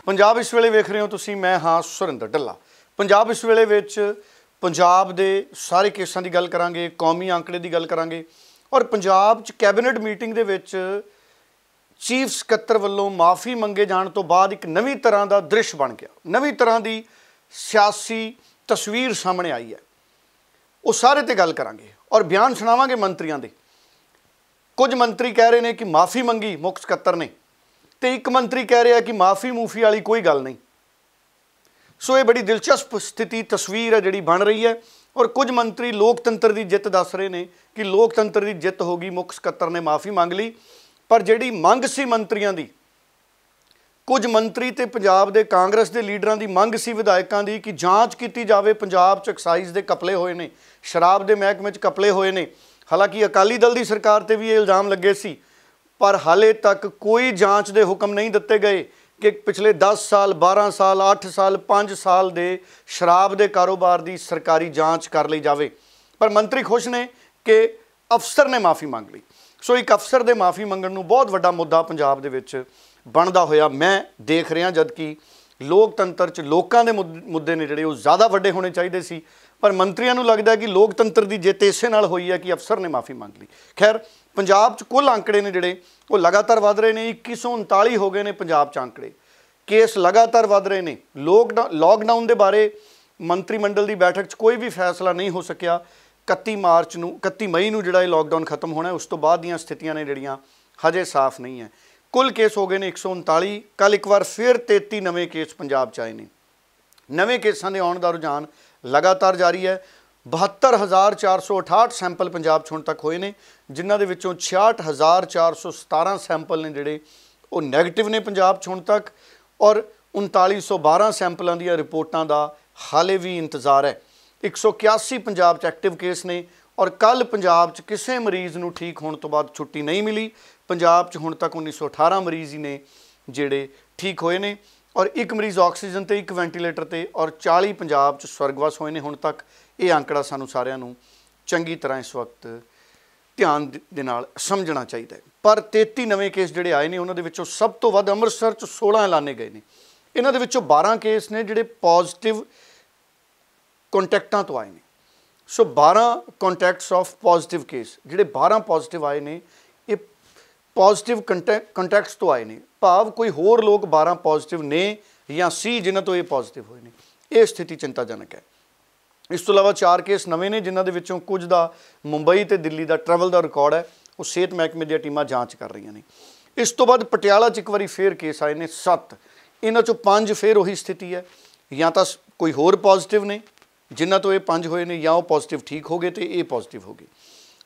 पंजाब इस वेले वेख रहे हो तुसीं, मैं हाँ सुरिंदर ढिल्ला। पंजाब इस वेले विच पंजाब दे सारे केसां दी गल करांगे, कौमी आंकड़े दी गल करांगे और पंजाब च कैबिनेट मीटिंग दे विच चीफ सकत्तर वल्लों माफ़ी मंगे जाण तो बाद एक नवीं तरह का दृश्य बन गया, नवीं तरह की सियासी तस्वीर सामने आई है। वो सारे ते गल करांगे और बयान सुनावांगे मंत्रियों के। कुछ मंत्री कह रहे हैं कि माफ़ी मंगी मुख सकत्तर ने, तो एक मंत्री कह रहा है कि माफ़ी मूफी वाली कोई गल नहीं। सो ये बड़ी दिलचस्प स्थिति तस्वीर है जी बन रही है। और कुछ मंत्री लोकतंत्र की जित दस रहे हैं कि लोकतंत्र की जित होगी, मुख सकत्तर ने माफ़ी मंग ली। पर जिहड़ी मंग सी मंत्रियों की, कुछ मंत्री तो पंजाब के कांग्रेस के लीडरां की मंग सी विधायकों की कि जांच की जाए, पंजाब च एक्साइज के कपले हुए ने, शराब के महकमे च कपले हुए ने। हालांकि अकाली दल की सरकार ते भी ये इल्ज़ाम लगे सी, पर हाले तक कोई जांच के हुक्म नहीं दिते गए कि पिछले 10 साल 12 साल 8 साल 5 साल के शराब के कारोबार की सरकारी जांच कर ली जाए। पर मंत्री खुश ने कि अफसर ने माफ़ी मंग ली। सो एक अफसर के माफ़ी मंगण नूं बहुत वड्डा मुद्दा पंजाब दे विच बनदा होया मैं देख रहा, जबकि लोकतंत्र च लोकां दे मुद्दे ने जिहड़े वो ज़्यादा वड्डे होने चाहिए सी। पर मंत्रियों नूं लगदा कि लोकतंत्र की जित इसे नाल होई है कि अफसर ने माफ़ी मंग ली। खैर, पंजाब च कुल आंकड़े ने जिहड़े वो लगातार वध रहे हैं। 2139 हो गए ने पंजाब च आंकड़े, केस लगातार वध रहे हैं। लॉकडाउन के बारे मंत्रिमंडल की बैठक च कोई भी फैसला नहीं हो सकिया। 31 मई नूं जिहड़ा लॉकडाउन खत्म होना है, उस तो बाद दीयां स्थितियां ने जिहड़ियां हजे साफ नहीं है। कुल केस हो गए ने 139। कल एक बार फिर 33 नवे केस पंजाब च आए ने। नवे केसां दे आउण दा रुझान लगातार जारी है। 72,468 सैंपल पंजाब हुण तक होए ने, जिन्हां दे विचों 66,417 सैंपल ने जिहड़े वो नैगेटिव ने पंजाब हुण तक, और 3912 सैंपलों दी रिपोर्टां दा हाले भी इंतज़ार है। 181 पंजाब च एक्टिव केस ने और कल पंजाब च किसी मरीज़ नूं ठीक होने तो बाद छुट्टी नहीं मिली। पंजाब च हुण तक 1918 मरीज़ ही ने जिहड़े ठीक होए ने और एक मरीज़ ऑक्सीजन ते, एक वेंटीलेटर ते और 40 पंजाब च स्वर्गवास होए ने हुण तक। ये आंकड़ा सानू सारिਆਂ ਨੂੰ चंगी तरह इस वक्त ध्यान दे नाल समझना चाहिए। पर 33 नवे केस जिहड़े आए ने उन्हां दे विचों सब तो वध अमृतसर च 16 ऐलाने गए ने। इन्हां दे विचों 12 केस ने जिहड़े पॉजिटिव कॉन्टैक्टां तो आए ने। सो 12 कॉन्टैक्ट्स ऑफ पॉजिटिव केस जिहड़े 12 पॉजिटिव आए ने, ये पॉजिटिव कॉन्टैक्ट्स तो आए ने, भाव कोई होर लोग 12 पॉजिटिव ने या सी जिन्हां तो ये पॉजिटिव होए ने। ये स्थिति चिंताजनक है। इस तो इलावा 4 केस नवे ने, जिन्हां दे विचों कुछ दा मुंबई ते दिल्ली दा ट्रैवल दा रिकॉर्ड है, वो सेहत महकमे दी टीमां जांच कर रही ने। इस तो बाद पटियाला च एक बारी फिर केस आए ने 7, इन्हां चों 5 फिर वही स्थिति है, या तो कोई होर पॉजिटिव ने जिन्हां तो ये 5 होए ने, या वो पॉजिटिव ठीक हो गए तो ये पॉजिटिव हो गए।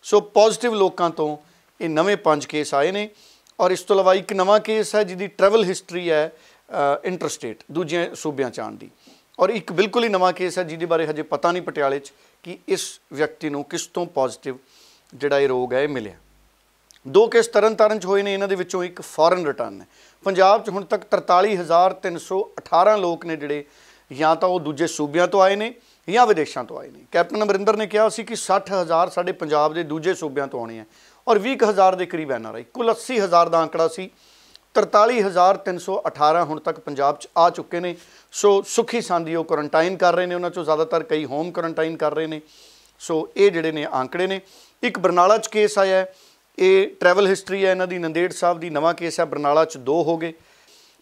सो पॉजिटिव लोगों तो ये नवे 5 केस आए ने। और इस तो इलावा एक नवा केस है जिहदी ट्रैवल हिस्टरी है इंटरस्टेट दूजे सूबियां च आउण दी, और एक बिल्कुल ही नवा केस है जिहदे बारे हजे पता नहीं पटियाले च कि इस व्यक्ति नूं किस तो पॉजिटिव जिहड़ा ये रोग है ये मिलिया। 2 केस तरनतारन च होए ने, इन्हां दे विचों एक फॉरन रिटर्न है। पंजाब च हुण तक 43,318 लोग ने जिहड़े या तो वो दूजे सूबियां तो आए ने या विदेशों तो आए ने। कैप्टन अमरिंदर ने कहा सी कि 60,000 साडे पंजाब दे दूजे सूबियां तो आने हैं और 20,000 के करीब NRI, कुल 80,000 का आंकड़ा सी। 43,318 हुण तक पंजाब च आ चुके ने। सो सुखी सांदी वो क्वारंटाइन कर रहे हैं, उन्होंने चों ज़्यादातर कई होम क्वारंटाइन कर रहे हैं। सो ये जिहड़े ने आंकड़े ने। एक बरनाला च केस आया है, ये ट्रैवल हिस्टरी है इन्हां दी, नंदेड़ साहब की नवा केस है। बरनाला च 2 हो गए।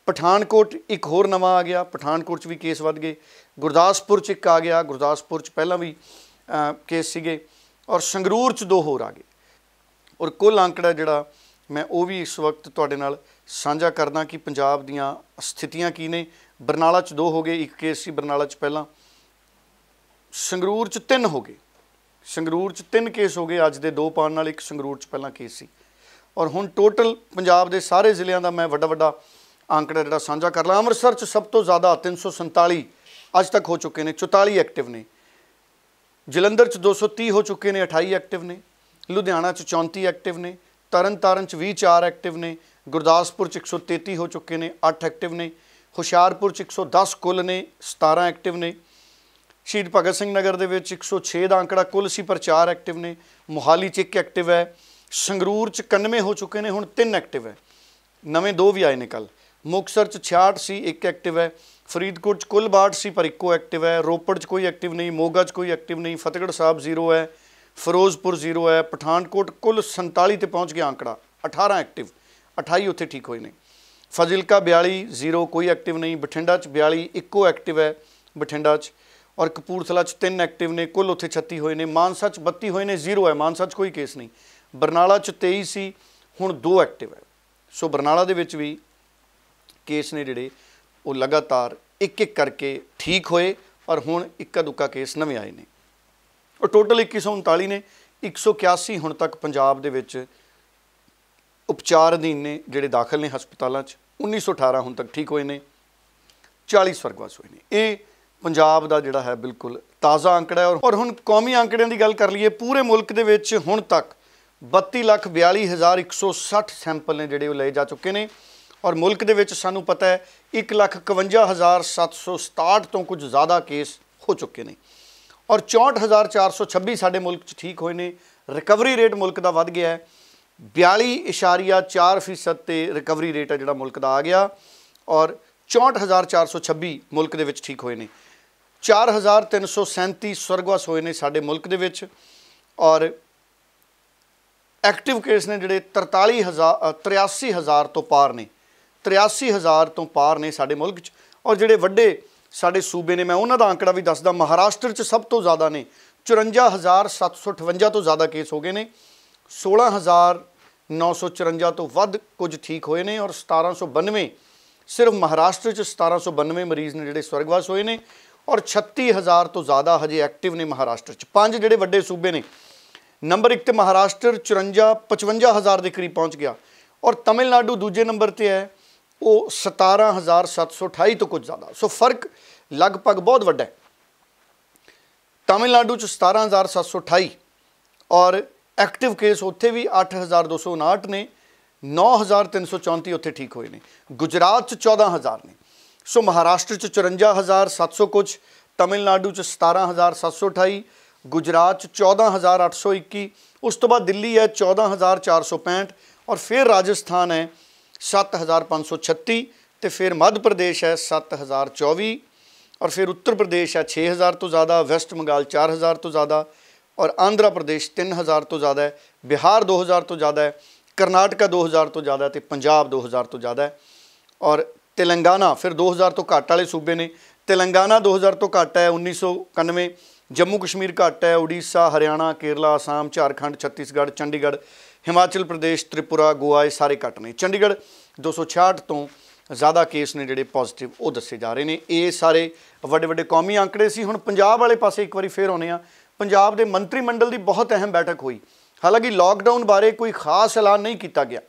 पठानकोट एक होर नवा आ गया, पठानकोट च भी केस वध गए। गुरदासपुर च एक आ गया, गुरदासपुर च पहला भी केस सीगे, और संगरूर च 2 होर आ गए। और कुल आंकड़ा जिहड़ा मैं वो भी इस वक्त तुहाडे नाल साझा करदा कि पंजाब दीयां स्थितियां की ने। बरनाला च 2 हो गए, एक केस सी बरनाला च पहला। संगरूर च 3 हो गए, संगरूर च 3 केस हो गए, अज दे 2 पाउण नाल एक संगरूर च पहला केस सी। और हुण टोटल पंजाब दे सारे जिलिਆਂ ਦਾ मैं वड्डा आंकड़ा जिहड़ा साझा कर ला। अमृतसर च सब तो ज़्यादा 347 अज तक हो चुके हैं, 44 एक्टिव ने। जलंधर च 230 हो चुके हैं, 28 एक्टिव ने। लुधियाना च 34 एक्टिव ने। तरनतारन च 24 एक्टिव ने। गुरदासपुर च 133 हो चुके हैं, 8 एक्टिव ने। हुशियारपुर च 110 कुल ने, 17 एक्टिव ने। शहीद भगत सिंह नगर दे विच 106 का आंकड़ा कुल सी, पर 4 एक्टिव ने। मोहाली च 1 एक्टिव है। संगरूर च 91 हो चुके हैं, हुण 3 एक्टिव है, नवे 2 भी आए ने कल। ਮੁਕਤਸਰ 'ਚ 66 ਸੀ, 1 ਐਕਟਿਵ ਹੈ। ਫਰੀਦਕੋਟ 'ਚ ਕੁੱਲ 62 ਸੀ ਪਰ ਇੱਕੋ ਐਕਟਿਵ ਹੈ। ਰੋਪੜ 'ਚ ਕੋਈ ਐਕਟਿਵ ਨਹੀਂ, ਮੋਗਾ 'ਚ ਕੋਈ ਐਕਟਿਵ ਨਹੀਂ, ਫਤਿਹਗੜ੍ਹ ਸਾਹਿਬ 0 ਹੈ, ਫਿਰੋਜ਼ਪੁਰ 0 ਹੈ, ਪਠਾਨਕੋਟ ਕੁੱਲ 47 ਤੇ ਪਹੁੰਚ ਗਿਆ ਅੰਕੜਾ, 18 ਐਕਟਿਵ, 28 ਉੱਥੇ ਠੀਕ ਹੋਏ ਨੇ। ਫਾਜ਼ਿਲਕਾ 42 0, ਕੋਈ ਐਕਟਿਵ ਨਹੀਂ। ਬਠਿੰਡਾ 'ਚ 42, ਇੱਕੋ ਐਕਟਿਵ ਹੈ ਬਠਿੰਡਾ 'ਚ। ਔਰ ਕਪੂਰਥਲਾ 'ਚ 3 ਐਕਟਿਵ ਨੇ, ਕੁੱਲ ਉੱਥੇ 36 ਹੋਏ ਨੇ। ਮਾਨਸਾ 'ਚ 32 ਹੋਏ ਨੇ, 0 ਹੈ, ਮਾਨਸਾ 'ਚ ਕੋਈ ਕੇਸ ਨਹੀਂ। ਬਰਨਾਲਾ 'ਚ 23 ਸੀ, ਹੁਣ 2 ਐਕਟਿਵ ਹੈ। ਸੋ ਬਰਨਾਲਾ ਦੇ ਵਿੱਚ ਵੀ ਕੇਸ ਨੇ ਜਿਹੜੇ ਉਹ ਲਗਾਤਾਰ ਇੱਕ ਇੱਕ ਕਰਕੇ ਠੀਕ ਹੋਏ, ਪਰ ਹੁਣ ਇੱਕਾ ਦੁੱਕਾ ਕੇਸ ਨਵੇਂ ਆਏ ਨੇ। ਉਹ ਟੋਟਲ 2139 ਨੇ। 181 ਹੁਣ ਤੱਕ ਪੰਜਾਬ ਦੇ ਵਿੱਚ ਉਪਚਾਰ ਅਧੀਨ ਨੇ, ਜਿਹੜੇ ਦਾਖਲ ਨੇ ਹਸਪਤਾਲਾਂ 'ਚ। 1918 ਹੁਣ ਤੱਕ ਠੀਕ ਹੋਏ ਨੇ, 40 ਸਵਰਗਵਾਸ ਹੋਏ ਨੇ। ਇਹ ਪੰਜਾਬ ਦਾ ਜਿਹੜਾ ਹੈ ਬਿਲਕੁਲ ਤਾਜ਼ਾ ਅੰਕੜਾ ਹੈ। ਔਰ ਹੁਣ ਕੌਮੀ ਅੰਕੜਿਆਂ ਦੀ ਗੱਲ ਕਰ ਲਈਏ, ਪੂਰੇ ਮੁਲਕ ਦੇ ਵਿੱਚ ਹੁਣ ਤੱਕ 32,42,160 ਸੈਂਪਲ ਨੇ ਜਿਹੜੇ ਉਹ ਲਏ ਜਾ ਚੁੱਕੇ ਨੇ। ਔਰ ਮੁਲਕ ਦੇ ਵਿੱਚ ਸਾਨੂੰ ਪਤਾ ਹੈ 1,51,767 ਤੋਂ ਕੁਝ ਜ਼ਿਆਦਾ ਕੇਸ ਹੋ ਚੁੱਕੇ ਨੇ। ਔਰ 64,426 ਸਾਡੇ ਮੁਲਕ 'ਚ ਠੀਕ ਹੋਏ ਨੇ। ਰਿਕਵਰੀ ਰੇਟ ਮੁਲਕ ਦਾ ਵੱਧ ਗਿਆ ਹੈ, 42.4% ਤੇ ਰਿਕਵਰੀ ਰੇਟ ਹੈ ਜਿਹੜਾ ਮੁਲਕ ਦਾ ਆ ਗਿਆ। ਔਰ 64,426 ਮੁਲਕ ਦੇ ਵਿੱਚ ਠੀਕ ਹੋਏ ਨੇ। 4,337 ਸਵਰਗਵਾਸ ਹੋਏ ਨੇ ਸਾਡੇ ਮੁਲਕ ਦੇ ਵਿੱਚ। ਔਰ ਐਕਟਿਵ ਕੇਸ ਨੇ ਜਿਹੜੇ 83,000 ਤੋਂ ਪਾਰ ਨੇ, 83,000 ਤੋਂ ਪਾਰ ਨੇ ਸਾਡੇ ਮੁਲਕ 'ਚ। ਔਰ ਜਿਹੜੇ ਵੱਡੇ ਸਾਡੇ ਸੂਬੇ ਨੇ, ਮੈਂ ਉਹਨਾਂ ਦਾ ਅੰਕੜਾ ਵੀ ਦੱਸਦਾ। ਮਹਾਰਾਸ਼ਟਰ 'ਚ ਸਭ ਤੋਂ ਜ਼ਿਆਦਾ ਨੇ, 54,758 ਤੋਂ ਜ਼ਿਆਦਾ ਕੇਸ ਹੋ ਗਏ ਨੇ। 16,954 ਤੋਂ ਵੱਧ ਕੁਝ ਠੀਕ ਹੋਏ ਨੇ। ਔਰ 1792 ਸਿਰਫ ਮਹਾਰਾਸ਼ਟਰ 'ਚ 1792 ਮਰੀਜ਼ ਨੇ ਜਿਹੜੇ ਸਵਰਗਵਾਸ ਹੋਏ ਨੇ। ਔਰ 36,000 ਤੋਂ ਜ਼ਿਆਦਾ ਹਜੇ ਐਕਟਿਵ ਨੇ ਮਹਾਰਾਸ਼ਟਰ 'ਚ। 5 ਜਿਹੜੇ ਵੱਡੇ ਸੂਬੇ ਨੇ, ਨੰਬਰ 1 ਤੇ ਮਹਾਰਾਸ਼ਟਰ 55,000 ਦੇ ਕਰੀਬ ਪਹੁੰਚ ਗਿਆ। ਔਰ ਤਮਿਲਨਾਡੂ ਦੂਜੇ ਨੰਬਰ 'ਤੇ ਹੈ, ਉਹ 17,728 ਤੋਂ ਕੁਝ ਜ਼ਿਆਦਾ। ਸੋ ਫਰਕ ਲਗਭਗ ਬਹੁਤ ਵੱਡਾ ਹੈ। ਤਮਿਲਨਾਡੂ 'ਚ 17,728 ਔਰ ਐਕਟਿਵ ਕੇਸ ਉੱਥੇ ਵੀ 8,259 ਨੇ, 9,334 ਉੱਥੇ ਠੀਕ ਹੋਏ ਨੇ। ਗੁਜਰਾਤ 'ਚ 14,000 ਨੇ। ਸੋ ਮਹਾਰਾਸ਼ਟਰ 'ਚ 54,700 ਕੁਝ, ਤਮਿਲਨਾਡੂ 'ਚ 17,728, ਗੁਜਰਾਤ 'ਚ 14,821, ਉਸ ਤੋਂ ਬਾਅਦ ਦਿੱਲੀ ਹੈ 14,465 ਔਰ ਫਿਰ ਰਾਜਸਥਾਨ ਹੈ 7,536 ਤੇ ਫਿਰ ਮੱਧ ਪ੍ਰਦੇਸ਼ ਹੈ 7,024 ਔਰ ਫਿਰ ਉੱਤਰ ਪ੍ਰਦੇਸ਼ ਹੈ 6,000 ਤੋਂ ਜ਼ਿਆਦਾ, ਵੈਸਟ ਬੰਗਾਲ 4,000 ਤੋਂ ਜ਼ਿਆਦਾ ਔਰ ਆਂਧਰਾ ਪ੍ਰਦੇਸ਼ 3,000 ਤੋਂ ਜ਼ਿਆਦਾ ਹੈ, ਬਿਹਾਰ 2,000 ਤੋਂ ਜ਼ਿਆਦਾ ਹੈ, ਕਰਨਾਟਕਾ 2,000 ਤੋਂ ਜ਼ਿਆਦਾ ਤੇ ਪੰਜਾਬ 2,000 ਤੋਂ ਜ਼ਿਆਦਾ ਹੈ। ਔਰ ਤੇਲੰਗਾਨਾ ਫਿਰ 2,000 ਤੋਂ ਘੱਟ ਵਾਲੇ ਸੂਬੇ ਨੇ। ਤੇਲੰਗਾਨਾ 2,000 ਤੋਂ ਘੱਟ ਹੈ 1991, ਜੰਮੂ ਕਸ਼ਮੀਰ ਘੱਟ ਹੈ, ਉੜੀਸਾ, ਹਰਿਆਣਾ, ਕੇਰਲਾ, ਅਸਾਮ, ਝਾਰਖੰਡ, ਛੱਤੀਸਗੜ੍ਹ, ਚੰਡੀਗੜ੍ਹ, ਹਿਮਾਚਲ ਪ੍ਰਦੇਸ਼, ਤ੍ਰਿਪੁਰਾ, ਗੋਆ, ਇਹ ਸਾਰੇ ਘੱਟ ਨੇ। ਚੰਡੀਗੜ੍ਹ 266 ਤੋਂ ਜ਼ਿਆਦਾ ਕੇਸ ਨੇ ਜਿਹੜੇ ਪੋਜ਼ਿਟਿਵ ਉਹ ਦੱਸੇ ਜਾ ਰਹੇ ਨੇ। ਇਹ ਸਾਰੇ ਵੱਡੇ ਵੱਡੇ ਕੌਮੀ ਅੰਕੜੇ ਸੀ। ਹੁਣ ਪੰਜਾਬ ਵਾਲੇ ਪਾਸੇ ਇੱਕ ਵਾਰੀ ਫੇਰ ਆਉਂਦੇ ਹਾਂ। ਪੰਜਾਬ ਦੇ ਮੰਤਰੀ ਮੰਡਲ ਦੀ ਬਹੁਤ ਅਹਿਮ ਬੈਠਕ ਹੋਈ। ਹਾਲਾਂਕਿ ਲਾਕਡਾਊਨ ਬਾਰੇ ਕੋਈ ਖਾਸ ਐਲਾਨ ਨਹੀਂ ਕੀਤਾ ਗਿਆ,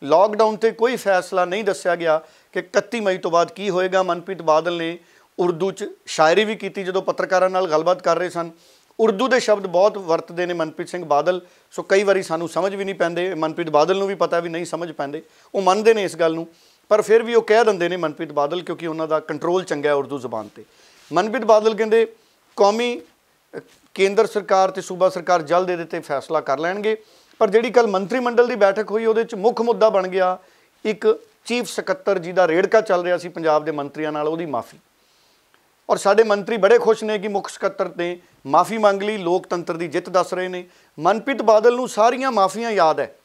ਲਾਕਡਾਊਨ 'ਤੇ ਕੋਈ ਫੈਸਲਾ ਨਹੀਂ ਦੱਸਿਆ ਗਿਆ ਕਿ 31 ਮਈ ਤੋਂ ਬਾਅਦ ਕੀ ਹੋਏਗਾ। ਮਨਪ੍ਰੀਤ ਬਾਦਲ ਨੇ ਉਰਦੂ 'ਚ ਸ਼ਾਇਰੀ ਵੀ ਕੀਤੀ ਜਦੋਂ ਪੱਤਰਕਾਰਾਂ ਨਾਲ ਗੱਲਬਾਤ ਕਰ ਰਹੇ ਸਨ। ਉਰਦੂ ਦੇ ਸ਼ਬਦ ਬਹੁਤ ਵਰਤਦੇ ਨੇ ਮਨਪ੍ਰੀਤ ਸਿੰਘ ਬਾਦਲ, ਸੋ ਕਈ ਵਾਰੀ ਸਾਨੂੰ ਸਮਝ ਵੀ ਨਹੀਂ ਪੈਂਦੇ। ਮਨਪ੍ਰੀਤ ਬਾਦਲ ਨੂੰ ਵੀ ਪਤਾ ਵੀ ਨਹੀਂ ਸਮਝ ਪੈਂਦੇ, ਉਹ ਮੰਨਦੇ ਨੇ ਇਸ ਗੱਲ ਨੂੰ, ਪਰ ਫਿਰ ਵੀ ਉਹ ਕਹਿ ਦਿੰਦੇ ਨੇ ਮਨਪ੍ਰੀਤ ਬਾਦਲ, ਕਿਉਂਕਿ ਉਹਨਾਂ ਦਾ ਕੰਟਰੋਲ ਚੰਗਾ ਹੈ ਉਰਦੂ ਜ਼ੁਬਾਨ 'ਤੇ। ਮਨਪ੍ਰੀਤ ਬਾਦਲ ਕਹਿੰਦੇ ਕੌਮੀ ਕੇਂਦਰ ਸਰਕਾਰ ਤੇ ਸੂਬਾ ਸਰਕਾਰ ਜਲਦ ਇਹਦੇ 'ਤੇ ਫੈਸਲਾ ਕਰ ਲੈਣਗੇ। ਪਰ ਜਿਹੜੀ ਕੱਲ੍ਹ ਮੰਤਰੀ ਮੰਡਲ ਦੀ ਬੈਠਕ ਹੋਈ ਉਹਦੇ 'ਚ ਮੁੱਖ ਮੁੱਦਾ ਬਣ ਗਿਆ ਇੱਕ ਚੀਫ ਸਕੱਤਰ ਜੀ ਦਾ ਰੇੜਕਾ ਚੱਲ ਰਿਹਾ ਸੀ ਪੰਜਾਬ ਦੇ ਮੰਤਰੀਆਂ ਨਾਲ, ਉਹਦੀ ਮਾਫੀ। ਔਰ ਸਾਡੇ ਮੰਤਰੀ ਬੜੇ ਖੁਸ਼ ਨੇ ਕਿ ਮੁੱਖ ਸਕੱਤਰ ਨੇ ਮਾਫੀ ਮੰਗ ਲਈ, ਲੋਕਤੰਤਰ ਦੀ ਜਿੱਤ ਦੱਸ ਰਹੇ ਨੇ। ਮਨਪ੍ਰੀਤ ਬਾਦਲ ਨੂੰ ਸਾਰੀਆਂ ਮਾਫੀਆਂ ਯਾਦ ਹੈ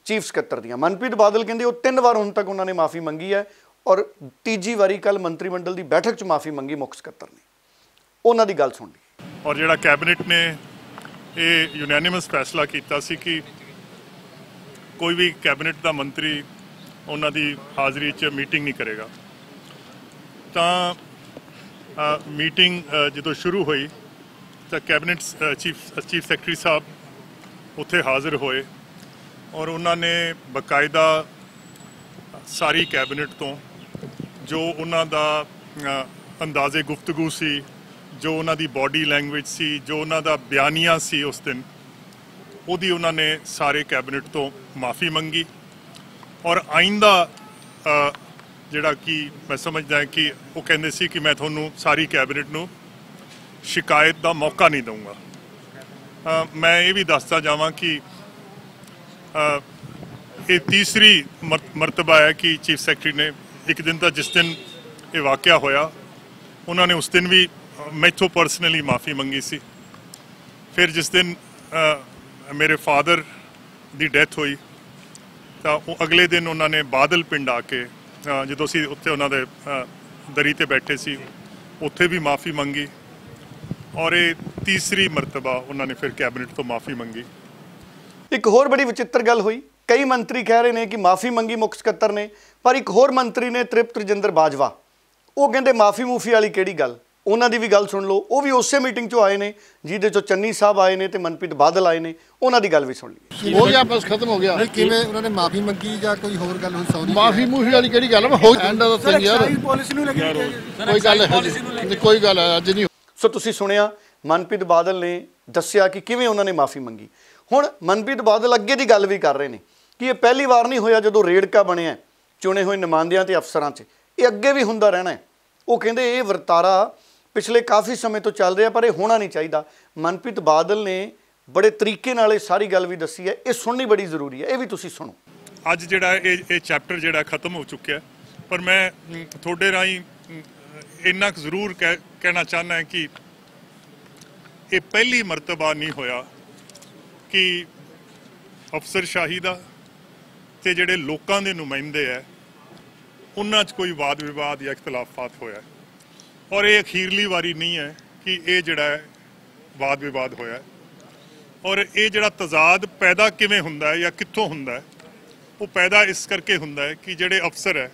ਚੀਫ ਸਕੱਤਰ ਦੀਆਂ। ਮਨਪ੍ਰੀਤ ਬਾਦਲ ਕਹਿੰਦੇ ਉਹ 3 ਵਾਰ ਹੁਣ ਤੱਕ ਉਹਨਾਂ ਨੇ ਮਾਫੀ ਮੰਗੀ ਹੈ ਔਰ ਤੀਜੀ ਵਾਰੀ ਕੱਲ੍ਹ ਮੰਤਰੀ ਮੰਡਲ ਦੀ ਬੈਠਕ 'ਚ ਮਾਫੀ ਮੰਗੀ ਮੁੱਖ ਸਕੱਤਰ ਨੇ। ਉਹਨਾਂ ਦੀ ਗੱਲ ਸੁਣ ਲਈ। ਔਰ ਜਿਹੜਾ ਕੈਬਨਿਟ ਨੇ ਇਹ ਯੂਨੈਨਿਮਸ ਫੈਸਲਾ ਕੀਤਾ ਸੀ ਕਿ ਕੋਈ ਵੀ ਕੈਬਨਿਟ ਦਾ ਮੰਤਰੀ ਉਹਨਾਂ ਦੀ ਹਾਜ਼ਰੀ 'ਚ ਮੀਟਿੰਗ ਨਹੀਂ ਕਰੇਗਾ। ਤਾਂ ਮੀਟਿੰਗ ਜਦੋਂ ਸ਼ੁਰੂ ਹੋਈ ਤਾਂ ਕੈਬਨਿਟ ਚੀਫ ਸੈਕਟਰੀ ਸਾਹਿਬ ਉੱਥੇ ਹਾਜ਼ਰ ਹੋਏ ਔਰ ਉਹਨਾਂ ਨੇ ਬਕਾਇਦਾ ਸਾਰੀ ਕੈਬਨਿਟ ਤੋਂ ਜੋ ਉਹਨਾਂ ਦਾ ਅੰਦਾਜ਼ੇ ਗੁਫ਼ਤਗੂ ਸੀ, ਜੋ ਉਹਨਾਂ ਦੀ ਬਾਡੀ ਲੈਂਗੁਏਜ ਸੀ, ਜੋ ਉਹਨਾਂ ਦਾ ਬਿਆਨੀਆ ਸੀ ਉਸ ਦਿਨ, ਉਹਦੀ ਉਹਨਾਂ ਨੇ ਸਾਰੇ ਕੈਬਨਿਟ ਤੋਂ ਮਾਫੀ ਮੰਗੀ। ਔਰ ਆਇੰਦਾ ਜਿਹੜਾ ਕਿ ਮੈਂ ਸਮਝਦਾ ਕਿ ਉਹ ਕਹਿੰਦੇ ਸੀ ਕਿ ਮੈਂ ਤੁਹਾਨੂੰ ਸਾਰੀ ਕੈਬਨਿਟ ਨੂੰ ਸ਼ਿਕਾਇਤ ਦਾ ਮੌਕਾ ਨਹੀਂ ਦਊਂਗਾ। ਮੈਂ ਇਹ ਵੀ ਦੱਸਦਾ ਜਾਵਾਂ ਕਿ ਇਹ ਤੀਸਰੀ ਮਰਤਬਾ ਹੈ ਕਿ ਚੀਫ ਸੈਕਟਰੀ ਨੇ एक दिन ਤਾਂ जिस दिन ये वाकया होया उन्होंने उस दिन भी मैथों पर्सनली माफ़ी मंगी सी। फिर जिस दिन मेरे फादर ਦੀ ਡੈਥ ਹੋਈ ਤਾਂ ਉਹ ਅਗਲੇ ਦਿਨ ਉਹਨਾਂ ਨੇ ਬਾਦਲ ਪਿੰਡ ਆ ਕੇ ਜਦੋਂ ਅਸੀਂ ਉੱਥੇ ਉਹਨਾਂ ਦੇ ਦਰੀ ਤੇ ਬੈਠੇ ਸੀ ਉੱਥੇ ਵੀ ਮਾफ़ੀ ਮੰਗੀ ਔਰ ਇਹ ਤੀਸਰੀ ਮਰਤਬਾ ਉਹਨਾਂ ਨੇ ਫਿਰ ਕੈਬਨਿਟ ਤੋਂ ਮਾफ़ੀ ਮੰਗੀ। ਇੱਕ ਹੋਰ ਬੜੀ ਵਿਚਿੱਤਰ ਗੱਲ ਹੋਈ, ਕਈ ਮੰਤਰੀ ਕਹਿ ਰਹੇ ਨੇ ਕਿ ਮਾफ़ੀ ਮੰਗੀ ਮੁੱਖ ਸਕੱਤਰ ਨੇ, ਪਰ ਇੱਕ ਹੋਰ ਮੰਤਰੀ ਨੇ ਤ੍ਰਿਪਤ ਰਜਿੰਦਰ ਬਾਜਵਾ, ਉਹ ਕਹਿੰਦੇ ਮਾफ़ੀ ਮੂਫੀ ਵਾਲੀ ਕਿਹੜੀ ਗੱਲ। ਉਹਨਾਂ ਦੀ ਵੀ ਗੱਲ ਸੁਣ ਲਓ, ਉਹ ਵੀ ਉਸੇ ਮੀਟਿੰਗ 'ਚੋਂ ਆਏ ਨੇ ਜਿਹਦੇ 'ਚੋਂ ਚੰਨੀ ਸਾਹਿਬ ਆਏ ਨੇ ਤੇ ਮਨਪ੍ਰੀਤ ਬਾਦਲ ਆਏ ਨੇ, ਉਹਨਾਂ ਦੀ ਗੱਲ ਵੀ ਸੁਣ ਲਈ। ਹੋ ਗਿਆ ਬਸ ਖਤਮ ਹੋ ਗਿਆ। ਕਿਵੇਂ ਉਹਨਾਂ ਨੇ ਮਾਫੀ ਮੰਗੀ ਜਾਂ ਕੋਈ ਹੋਰ ਗੱਲ ਹੋਈ? ਸੌਰੀ ਮਾਫੀ ਮੂਫੀ ਵਾਲੀ ਕਿਹੜੀ ਗੱਲ ਹੋ ਐਂਡ ਆਫ ਥਿੰਗ ਯਾਰ, ਪਾਲਿਸੀ ਨੂੰ ਲੱਗੀ ਕੋਈ ਗੱਲ ਹੈ ਕੋਈ ਗੱਲ ਅੱਜ ਨਹੀਂ। ਸੋ ਤੁਸੀਂ ਸੁਣਿਆ ਮਨਪ੍ਰੀਤ ਬਾਦਲ ਨੇ ਦੱਸਿਆ ਕਿ ਕਿਵੇਂ ਉਹਨਾਂ ਨੇ ਮਾफ़ੀ ਮੰਗੀ। ਹੁਣ ਮਨਪ੍ਰੀਤ ਬਾਦਲ ਅੱਗੇ ਦੀ ਗੱਲ ਵੀ ਕਰ ਰਹੇ ਨੇ ਕਿ ਇਹ ਪਹਿਲੀ ਵਾਰ ਨਹੀਂ ਹੋਇਆ ਜਦੋਂ ਰੇੜਕਾ ਬਣਿਆ ਚੁਣੇ ਹੋਏ ਨੁਮਾਇੰਦਿਆਂ ਤੇ ਅਫਸਰਾਂ 'ਚ, ਇਹ ਅੱਗੇ ਵੀ ਹੁੰਦਾ ਰਹਿਣਾ ਹੈ। ਉਹ ਕਹਿੰਦੇ ਇਹ ਵਰਤਾਰਾ ਪਿਛਲੇ ਕਾਫੀ ਸਮੇਂ ਤੋਂ ਚੱਲ ਰਿਹਾ ਪਰ ਇਹ ਹੋਣਾ ਨਹੀਂ ਚਾਹੀਦਾ। ਮਨਪ੍ਰੀਤ ਬਾਦਲ ਨੇ ਬੜੇ ਤਰੀਕੇ ਨਾਲ ਇਹ ਸਾਰੀ ਗੱਲ ਵੀ ਦੱਸੀ ਹੈ, ਇਹ ਸੁਣਨੀ ਬੜੀ ਜ਼ਰੂਰੀ ਹੈ, ਇਹ ਵੀ ਤੁਸੀਂ ਸੁਣੋ। ਅੱਜ ਜਿਹੜਾ ਇਹ ਚੈਪਟਰ ਜਿਹੜਾ ਖਤਮ ਹੋ ਚੁੱਕਿਆ, ਪਰ ਮੈਂ ਤੁਹਾਡੇ ਰਾਹੀਂ ਇੰਨਾ ਕੁ ਜ਼ਰੂਰ ਕਹਿਣਾ ਚਾਹੁੰਦਾ ਹਾਂ ਕਿ ਇਹ ਪਹਿਲੀ ਮਰਤਬਾ ਨਹੀਂ ਹੋਇਆ ਕਿ ਅਫਸਰਸ਼ਾਹੀ ਦਾ ਤੇ ਜਿਹੜੇ ਲੋਕਾਂ ਦੇ ਨੁਮਾਇੰਦੇ ਹੈ ਉਹਨਾਂ 'ਚ ਕੋਈ ਵਾਦ ਵਿਵਾਦ ਜਾਂ ਇਖਤਲਾਫਾਤ ਹੋਇਆ ਔਰ ਇਹ ਅਖੀਰਲੀ ਵਾਰੀ ਨਹੀਂ ਹੈ ਕਿ ਇਹ ਜਿਹੜਾ ਹੈ ਵਾਦ ਵਿਵਾਦ ਹੋਇਆ ਔਰ ਇਹ ਜਿਹੜਾ ਤਜ਼ਾਦ ਪੈਦਾ ਕਿਵੇਂ ਹੁੰਦਾ ਹੈ ਜਾਂ ਕਿੱਥੋਂ ਹੁੰਦਾ ਹੈ, ਉਹ ਪੈਦਾ ਇਸ ਕਰਕੇ ਹੁੰਦਾ ਹੈ ਕਿ ਜਿਹੜੇ ਅਫਸਰ ਹੈ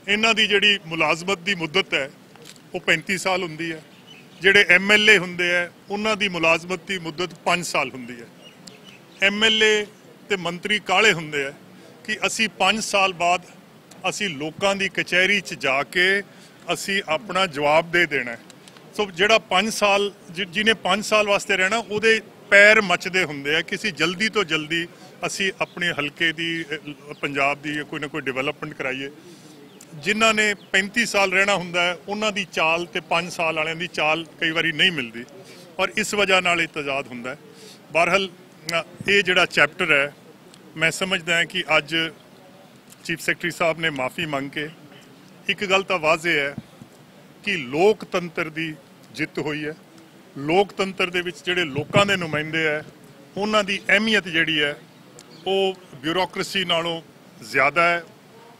ਇਹਨਾਂ ਦੀ ਜਿਹੜੀ ਮੁਲਾਜ਼ਮਤ ਦੀ ਮੁੱਦਤ ਹੈ ਉਹ 35 ਸਾਲ ਹੁੰਦੀ ਹੈ, ਜਿਹੜੇ MLA ਹੁੰਦੇ ਹੈ ਉਹਨਾਂ ਦੀ ਮੁਲਾਜ਼ਮਤ ਦੀ ਮੁੱਦਤ 5 ਸਾਲ ਹੁੰਦੀ ਹੈ। MLA ਤੇ ਮੰਤਰੀ ਕਾਲੇ ਹੁੰਦੇ ਹੈ ਕਿ ਅਸੀਂ 5 ਸਾਲ ਬਾਅਦ ਅਸੀਂ ਲੋਕਾਂ ਦੀ ਕਚਹਿਰੀ 'ਚ ਜਾ ਕੇ ਅਸੀਂ ਆਪਣਾ ਜਵਾਬ ਦੇ ਦੇਣਾ। ਸੋ ਜਿਹੜਾ 5 ਸਾਲ ਜਿਹਨੇ 5 ਸਾਲ ਵਾਸਤੇ ਰਹਿਣਾ ਉਹਦੇ ਪੈਰ ਮੱਚਦੇ ਹੁੰਦੇ ਆ ਕਿ ਅਸੀਂ ਜਲਦੀ ਤੋਂ ਜਲਦੀ ਅਸੀਂ ਆਪਣੇ ਹਲਕੇ ਦੀ ਪੰਜਾਬ ਦੀ ਕੋਈ ਨਾ ਕੋਈ ਡਿਵੈਲਪਮੈਂਟ ਕਰਾਈਏ। ਜਿਨ੍ਹਾਂ ਨੇ 35 ਸਾਲ ਰਹਿਣਾ ਹੁੰਦਾ ਹੈ ਉਹਨਾਂ ਦੀ ਚਾਲ ਤੇ 5 ਸਾਲ ਵਾਲਿਆਂ ਦੀ ਚਾਲ ਕਈ ਵਾਰੀ ਨਹੀਂ ਮਿਲਦੀ ਔਰ ਇਸ ਵਜ੍ਹਾ ਨਾਲ ਇਹ ਤਜ਼ਾਦ ਹੁੰਦਾ ਹੈ। ਬਹਰਹਾਲ ਇਹ ਜਿਹੜਾ ਚੈਪਟਰ ਹੈ ਮੈਂ ਸਮਝਦਾ ਹਾਂ ਕਿ ਅੱਜ ਚੀਫ ਸੈਕਟਰੀ ਸਾਹਿਬ ਨੇ ਮਾफ़ੀ ਮੰਗ ਕੇ ਇੱਕ ਗੱਲ ਤਾਂ ਵਾਜ਼ੇ ਹੈ ਕਿ ਲੋਕਤੰਤਰ ਦੀ ਜਿੱਤ ਹੋਈ ਹੈ। ਲੋਕਤੰਤਰ ਦੇ ਵਿੱਚ ਜਿਹੜੇ ਲੋਕਾਂ ਦੇ ਨੁਮਾਇੰਦੇ ਹੈ ਉਹਨਾਂ ਦੀ ਅਹਿਮੀਅਤ ਜਿਹੜੀ ਹੈ ਉਹ ਬਿਊਰੋਕ੍ਰੇਸੀ ਨਾਲੋਂ ਜ਼ਿਆਦਾ ਹੈ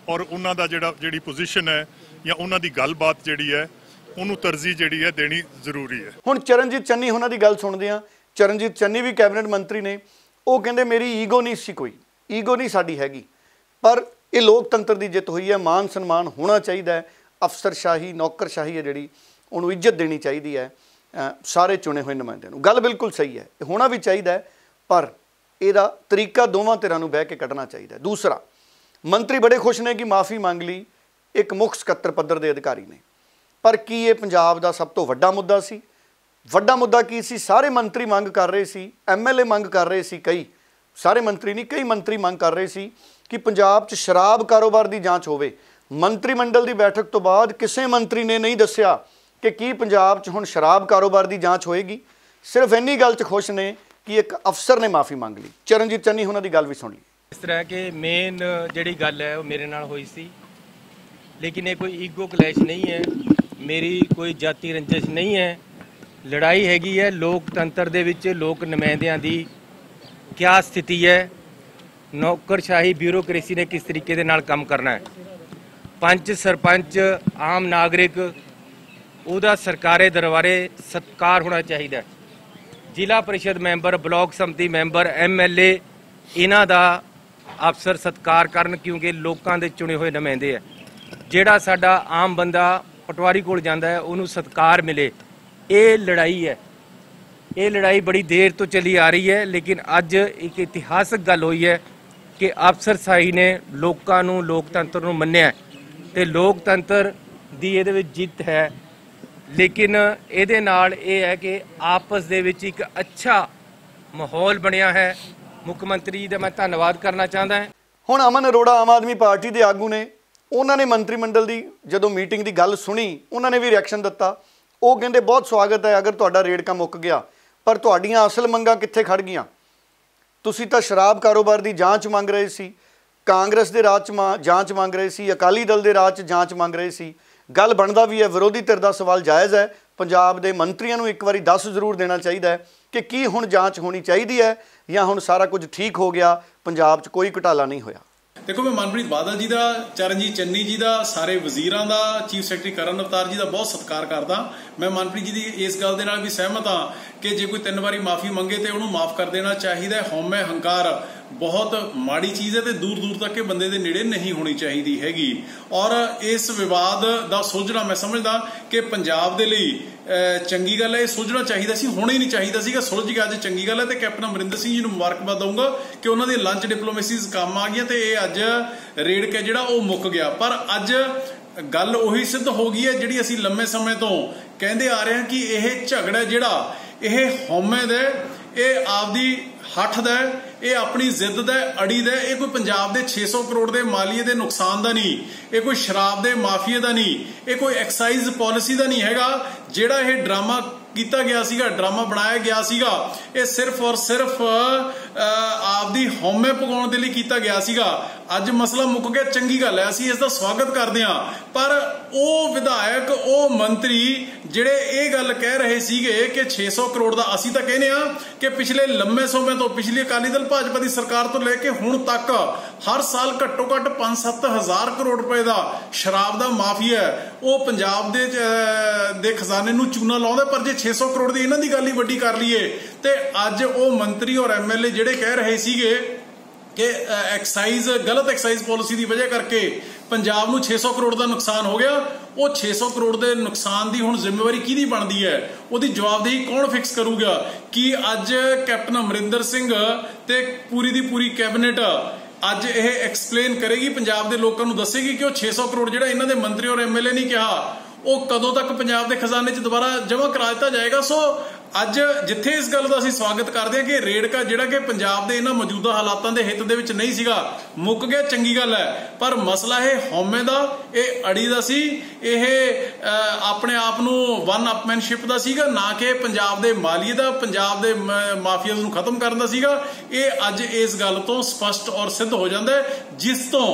ਔਰ ਉਹਨਾਂ ਦਾ ਜਿਹੜੀ ਪੋਜੀਸ਼ਨ ਹੈ ਜਾਂ ਉਹਨਾਂ ਦੀ ਗੱਲਬਾਤ ਜਿਹੜੀ ਹੈ ਉਹਨੂੰ ਤਰਜੀਹ ਜਿਹੜੀ ਹੈ ਦੇਣੀ ਜ਼ਰੂਰੀ ਹੈ। ਹੁਣ ਚਰਨਜੀਤ ਚੰਨੀ ਉਹਨਾਂ ਦੀ ਗੱਲ ਸੁਣਦੇ ਹਾਂ। ਚਰਨਜੀਤ ਚੰਨੀ ਵੀ ਕੈਬਨਿਟ ਮੰਤਰੀ ਨੇ, ਉਹ ਕਹਿੰਦੇ ਮੇਰੀ ਈਗੋ ਨਹੀਂ ਸੀ, ਕੋਈ ਈਗੋ ਨਹੀਂ ਸਾਡੀ ਹੈਗੀ, ਪਰ ਇਹ ਲੋਕਤੰਤਰ ਦੀ ਜਿੱਤ ਹੋਈ ਹੈ, ਮਾਨ ਸਨਮਾਨ ਹੋਣਾ ਚਾਹੀਦਾ ਹੈ, ਅਫਸਰਸ਼ਾਹੀ ਨੌਕਰਸ਼ਾਹੀ ਹੈ ਜਿਹੜੀ ਉਹਨੂੰ ਇੱਜ਼ਤ ਦੇਣੀ ਚਾਹੀਦੀ ਹੈ ਸਾਰੇ ਚੁਣੇ ਹੋਏ ਨੁਮਾਇੰਦਿਆਂ ਨੂੰ। ਗੱਲ ਬਿਲਕੁਲ ਸਹੀ ਹੈ, ਇਹ ਹੋਣਾ ਵੀ ਚਾਹੀਦਾ ਹੈ, ਪਰ ਇਹਦਾ ਤਰੀਕਾ ਦੋਵਾਂ ਧਿਰਾਂ ਨੂੰ ਬਹਿ ਕੇ ਕੱਢਣਾ ਚਾਹੀਦਾ। ਦੂਸਰਾ, ਮੰਤਰੀ ਬੜੇ ਖੁਸ਼ ਨੇ ਕਿ ਮਾफ़ੀ ਮੰਗ ਲਈ ਇੱਕ ਮੁੱਖ ਸਕੱਤਰ ਪੱਧਰ ਦੇ ਅਧਿਕਾਰੀ ਨੇ, ਪਰ ਕੀ ਇਹ ਪੰਜਾਬ ਦਾ ਸਭ ਤੋਂ ਵੱਡਾ ਮੁੱਦਾ ਸੀ? ਵੱਡਾ ਮੁੱਦਾ ਕੀ ਸੀ? ਸਾਰੇ ਮੰਤਰੀ ਮੰਗ ਕਰ ਰਹੇ ਸੀ, MLA ਮੰਗ ਕਰ ਰਹੇ ਸੀ, ਕਈ ਸਾਰੇ ਮੰਤਰੀ ਨਹੀਂ ਕਈ ਮੰਤਰੀ ਮੰਗ ਕਰ ਰਹੇ ਸੀ ਕਿ ਪੰਜਾਬ 'ਚ ਸ਼ਰਾਬ ਕਾਰੋਬਾਰ ਦੀ ਜਾਂਚ ਹੋਵੇ। ਮੰਤਰੀ ਮੰਡਲ ਦੀ ਬੈਠਕ ਤੋਂ ਬਾਅਦ ਕਿਸੇ ਮੰਤਰੀ ਨੇ ਨਹੀਂ ਦੱਸਿਆ ਕਿ ਕੀ ਪੰਜਾਬ 'ਚ ਹੁਣ ਸ਼ਰਾਬ ਕਾਰੋਬਾਰ ਦੀ ਜਾਂਚ ਹੋਏਗੀ। ਸਿਰਫ ਇੰਨੀ ਗੱਲ 'ਚ ਖੁਸ਼ ਨੇ ਕਿ ਇੱਕ ਅਫਸਰ ਨੇ ਮਾफ़ੀ ਮੰਗ ਲਈ। ਚਰਨਜੀਤ ਚੰਨੀ ਉਹਨਾਂ ਦੀ ਗੱਲ ਵੀ ਸੁਣ ਲਈ। ਇਸ ਤਰ੍ਹਾਂ ਕਿ ਮੇਨ ਜਿਹੜੀ ਗੱਲ ਹੈ ਉਹ ਮੇਰੇ ਨਾਲ ਹੋਈ ਸੀ, ਲੇਕਿਨ ਇਹ ਕੋਈ ਈਗੋ ਕਲੈਸ਼ ਨਹੀਂ ਹੈ, ਮੇਰੀ ਕੋਈ ਜਾਤੀ ਰੰਜਿਸ਼ ਨਹੀਂ ਹੈ। ਲੜਾਈ ਹੈਗੀ ਹੈ ਲੋਕਤੰਤਰ ਦੇ ਵਿੱਚ ਲੋਕ ਨੁਮਾਇੰਦਿਆਂ ਦੀ ਕਿਆ ਸਥਿਤੀ ਹੈ, ਨੌਕਰਸ਼ਾਹੀ ਬਿਊਰੋਕ੍ਰੇਸੀ ਨੇ ਕਿਸ ਤਰੀਕੇ ਦੇ ਨਾਲ ਕੰਮ ਕਰਨਾ ਹੈ। ਪੰਚ ਸਰਪੰਚ ਆਮ ਨਾਗਰਿਕ ਉਹਦਾ ਸਰਕਾਰੇ ਦਰਬਾਰੇ ਸਤਿਕਾਰ ਹੋਣਾ ਚਾਹੀਦਾ। ਜ਼ਿਲ੍ਹਾ ਪਰਿਸ਼ਦ ਮੈਂਬਰ, ਬਲਾਕ ਸੰਮਤੀ ਮੈਂਬਰ, MLA ਇਹਨਾਂ ਦਾ ਅਫਸਰ ਸਤਿਕਾਰ ਕਰਨ ਕਿਉਂਕਿ ਲੋਕਾਂ ਦੇ ਚੁਣੇ ਹੋਏ ਨੁਮਾਇੰਦੇ ਹੈ। ਜਿਹੜਾ ਸਾਡਾ ਆਮ ਬੰਦਾ ਪਟਵਾਰੀ ਕੋਲ ਜਾਂਦਾ ਹੈ ਉਹਨੂੰ ਸਤਿਕਾਰ ਮਿਲੇ, ਇਹ ਲੜਾਈ ਹੈ। ਇਹ ਲੜਾਈ ਬੜੀ ਦੇਰ ਤੋਂ ਚੱਲੀ ਆ ਰਹੀ ਹੈ, ਲੇਕਿਨ ਅੱਜ ਇੱਕ ਇਤਿਹਾਸਕ ਗੱਲ ਹੋਈ ਹੈ ਕਿ ਅਫਸਰਸ਼ਾਹੀ ਨੇ ਲੋਕਾਂ ਨੂੰ ਲੋਕਤੰਤਰ ਨੂੰ ਮੰਨਿਆ ਤੇ ਲੋਕਤੰਤਰ ਦੀ ਇਹਦੇ ਵਿੱਚ ਜਿੱਤ ਹੈ। ਲੇਕਿਨ ਇਹਦੇ ਨਾਲ ਇਹ ਹੈ ਕਿ ਆਪਸ ਦੇ ਵਿੱਚ ਇੱਕ ਅੱਛਾ ਮਾਹੌਲ ਬਣਿਆ ਹੈ। ਮੁੱਖ ਮੰਤਰੀ ਦਾ ਮੈਂ ਧੰਨਵਾਦ ਕਰਨਾ ਚਾਹੁੰਦਾ ਹਾਂ। ਹੁਣ ਅਮਨ ਅਰੋੜਾ ਆਮ ਆਦਮੀ ਪਾਰਟੀ ਦੇ ਆਗੂ ਨੇ, ਉਹਨਾਂ ਨੇ ਮੰਤਰੀ ਮੰਡਲ ਦੀ ਜਦੋਂ ਮੀਟਿੰਗ ਦੀ ਗੱਲ ਸੁਣੀ ਉਹਨਾਂ ਨੇ ਵੀ ਰਿਐਕਸ਼ਨ ਦਿੱਤਾ। ਉਹ ਕਹਿੰਦੇ ਬਹੁਤ ਸਵਾਗਤ ਹੈ ਅਗਰ ਤੁਹਾਡਾ ਰੇੜਕਾ ਮੁੱਕ ਗਿਆ, ਪਰ ਤੁਹਾਡੀਆਂ ਅਸਲ ਮੰਗਾਂ ਕਿੱਥੇ ਖੜ ਗਈਆਂ? ਤੁਸੀਂ ਤਾਂ ਸ਼ਰਾਬ ਕਾਰੋਬਾਰ ਦੀ ਜਾਂਚ ਮੰਗ ਰਹੇ ਸੀ, ਕਾਂਗਰਸ ਦੇ ਰਾਜ 'ਚ ਜਾਂਚ ਮੰਗ ਰਹੇ ਸੀ, ਅਕਾਲੀ ਦਲ ਦੇ ਰਾਜ 'ਚ ਜਾਂਚ ਮੰਗ ਰਹੇ ਸੀ। ਗੱਲ ਬਣਦਾ ਵੀ ਹੈ, ਵਿਰੋਧੀ ਧਿਰ ਦਾ ਸਵਾਲ ਜਾਇਜ਼ ਹੈ। ਪੰਜਾਬ ਦੇ ਮੰਤਰੀਆਂ ਨੂੰ ਇੱਕ ਵਾਰੀ ਦੱਸ ਜ਼ਰੂਰ ਦੇਣਾ ਚਾਹੀਦਾ ਹੈ ਕਿ ਕੀ ਹੁਣ ਜਾਂਚ ਹੋਣੀ ਚਾਹੀਦੀ ਹੈ ਜਾਂ ਹੁਣ ਸਾਰਾ ਕੁਝ ਠੀਕ ਹੋ ਗਿਆ, ਪੰਜਾਬ 'ਚ ਕੋਈ ਘੁਟਾਲਾ ਨਹੀਂ ਹੋਇਆ। देखो, मैं मनप्रीत बादल जी का, चरणजीत चन्नी जी का, सारे वजीरां का, चीफ सैकटरी करण अवतार जी का बहुत सत्कार करदा। मैं मनप्रीत जी की इस गल दे नाल भी सहमत हाँ कि जे कोई 3 वारी माफ़ी मंगे तो उन्होंने माफ़ कर देना चाहिए। हौमे हंकार बहुत माड़ी चीज़ है तो दूर दूर तक के बंदे दे नेड़े नहीं होनी चाहिए हैगी। और इस विवाद का सुलझना मैं समझदा कि पंजाब दे लई चंगी गल है, सुलझना चाहिए सी, होना ही नहीं चाहिए सीगा। सुलझ गया, अज चंगी गल है। तो कैप्टन अमरिंदर सिंह जी नूं मुबारकबाद दूंगा कि उन्होंने लंच डिप्लोमेसीज काम आ गई तो यह अज रेड़ के जिहड़ा वो मुक गया। पर अज गल उही सिद्ध हो गई है जिहड़ी असीं लंबे समय तो कहते आ रहे हैं कि यह झगड़ा जिहड़ा यह हौमे दे, यह आपदी हठ दा, ये अपनी जिद दा, अड़ी दा। ये कोई पंजाब दे 600 करोड़ के मालीए के नुकसान का नहीं, ये कोई शराब के माफिए का नहीं, ये कोई एक्साइज पॉलिसी का नहीं हैगा। जिहड़ा ये ड्रामा किया गया सीगा, ड्रामा बनाया गया सीगा, ये सिर्फ और सिर्फ आपदी हौमे पकाउण दे लई कीता गया सीगा। अज मसला मुक गया, चंगी गल है, असीं इसदा स्वागत करते हैं। पर वो विधायक, वो मंत्री जिहड़े ये गल कह रहे सीगे कि 600 करोड़ का, असीं तां कहने आ कि पिछले लंबे समय तो, पिछली अकाली दल भाजपा की सरकार तो लेके हुण तक हर साल घट्टो घट्ट 5-7 हज़ार करोड़ रुपए का शराब का माफिया है वो पंजाब दे खजाने नूं चूना लाउंदा। पर जे 600 करोड़ की इन्हां दी गल ही वड्डी कर लीए ते अज वो मंत्री और MLA जिहड़े कह रहे सीगे कि एक्साइज, गलत एक्साइज पॉलिसी की वजह करके पंजाब नूं 600 करोड़ का नुकसान हो गया। वो 600 करोड़ के नुकसान की हुण जिम्मेवारी किहदी बनदी है, उहदी जवाबदेही कौन फिक्स करूगा? कि अज कैप्टन अमरिंदर सिंह ते पूरी दी पूरी कैबिनेट अज यह एक्सप्लेन करेगी, पंजाब के लोगों को दसेगी कि वो 600 करोड़ जिहड़ा इन्हां दे मंत्री और MLA नहीं कहा वो कदों तक पंजाब के खजाने च दोबारा जमा करा दिता जाएगा। सो अज जिथे इस गल का असीं स्वागत करते हैं कि रेड़का जिहड़ा कि पंजाब के इन्हां मौजूदा हालातों के हित दे विच नहीं सीगा, मुक गया, चंगी गल है। पर मसला है हौमे दा, ये अड़ी दा सी, यह अपने आप नूं वन अपमैनशिप दा सीगा, ना कि पंजाब के मालीए दा, पंजाब के माफिया नूं खत्म करन दा सीगा। ये अज इस गल तो स्पष्ट और सिद्ध हो जाता है, जिस तो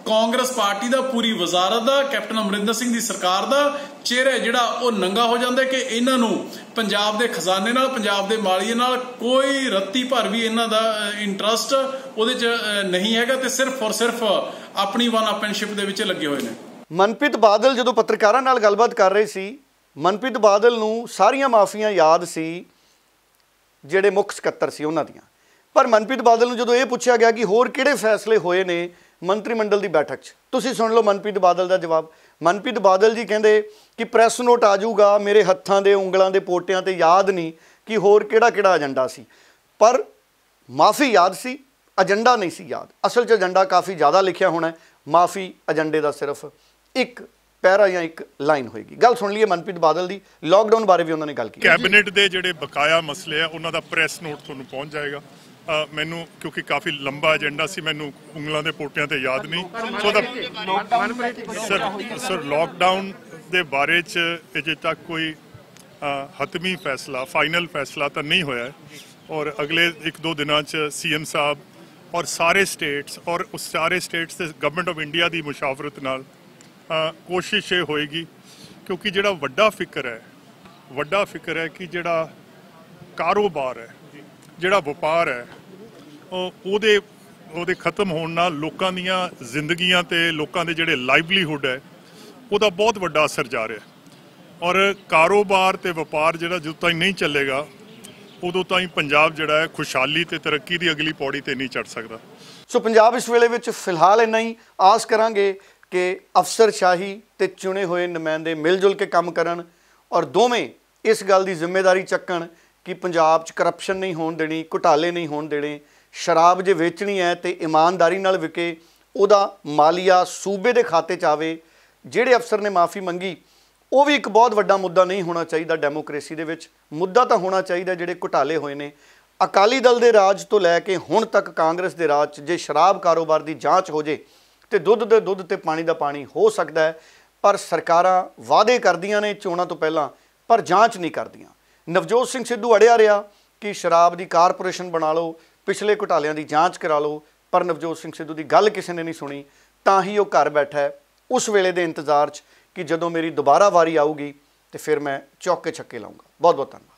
कांग्रेस पार्टी का, पूरी वजारत का, कैप्टन अमरिंदर सिंह की सरकार का चेहरा जिहड़ा वो नंगा हो जाता है कि इन्हां नूं पंजाब के खजाने नाल, पंजाब के मालीए नाल कोई रत्ती भर भी इन्हां दा इंटरस्ट उहदे च नहीं हैगा ते सिर्फ और सिर्फ अपनी वन अपमैनशिप दे विच लगे हुए हैं। मनप्रीत बादल जदों पत्रकारां नाल गलबात कर रहे सी, मनप्रीत बादल नूं सारियां माफियां याद सी जिहड़े मुख सकत्तर सी उन्हां दियां। पर मनप्रीत बादल नूं जदों ये पुछया गया कि होर किहड़े फैसले होए ने मंत्रिमंडल की बैठक च, तुसीं सुन लो मनप्रीत बादल का जवाब। मनप्रीत बादल जी कहते कि प्रैस नोट आ जाऊगा, मेरे हत्थां दे ਉਂਗਲਾਂ ਦੇ पोटियां ते याद नहीं कि होर किहड़ा एजेंडा सी। पर माफ़ी याद सी, एजेंडा नहीं सी याद। असल च एजेंडा काफ़ी ज़्यादा लिखिया होना है, माफ़ी एजेंडे का सिर्फ एक पैरा या एक लाइन होएगी। गल सुन लीए मनप्रीत बादल की, लॉकडाउन बारे भी उन्होंने गल की। कैबिनेट के जिहड़े बकाया मसले है उन्हां दा प्रैस नोट तुहानूं पहुंच जाएगा। मैनू क्योंकि काफ़ी लंबा एजेंडा सी, मैनू ਉਂਗਲਾਂ ਦੇ पोटियां ते याद नहीं। सर लॉकडाउन के बारे च अजे तक कोई हतमी फैसला, फाइनल फैसला तो नहीं होया है। और अगले 1-2 दिनों च CM साहब और सारे स्टेट्स और उस सारे स्टेट्स ते गवर्नमेंट ऑफ इंडिया की मुशावरत नाल कोशिश ये होएगी, क्योंकि जिहड़ा वड्डा फिक्र है कि जिहड़ा कारोबार है, जिहड़ा वपार है, ਉਹਦੇ खत्म होने नाल लोकां दीयां जिंदगियां ते लोकां दे जिहड़े लाइवलीहुड है ਉਹਦਾ बहुत वड्डा असर जा रहा है। और कारोबार ते वपार जिहड़ा ਜਦੋਂ ਤਾਈਂ नहीं चलेगा उदों ताईं पंजाब जिहड़ा है खुशहाली ते तरक्की दी अगली पौड़ी ते नहीं चढ़ सकदा। सो पंजाब इस वेले विच फिलहाल इन्ना ही। आस करांगे कि अफसरशाही ते चुने हुए नुमाइंदे मिल जुल के काम करन और दोवें इस गल की जिम्मेदारी चक्कण कि पंजाब च करप्शन नहीं होण देनी, घुटाले नहीं होण देने। शराब जे वेचनी है तो ईमानदारी नाल विके, उहदा मालिया सूबे के खाते च आवे। जिहड़े अफसर ने माफ़ी मंगी वो भी एक बहुत वड्डा मुद्दा नहीं होना चाहिए डेमोक्रेसी दे विच। मुद्दा तो होना चाहिए जिहड़े घुटाले होए ने अकाली दल के राज तो लैके हुण तक कांग्रेस के राज जे शराब कारोबार की जाँच हो जाए तो दुध दे दुध ते पानी का पानी हो सकता है। पर सरकारां वादे करदियां ने चोणां तो पहलां, पर जाँच नहीं करदियां। नवजोत सिंह सिद्धू अड़िया रहा कि शराब की कारपोरेशन बना लो, पिछले घुटालियां की जाँच करा लो, पर नवजोत सिंह सिद्धू की गल किसी ने नहीं सुनी, तां ही वो घर बैठा है उस वेले के इंतजार च कि जदों मेरी दोबारा वारी आऊगी तो फिर मैं चौके छक्के लाऊंगा। बहुत बहुत धन्यवाद।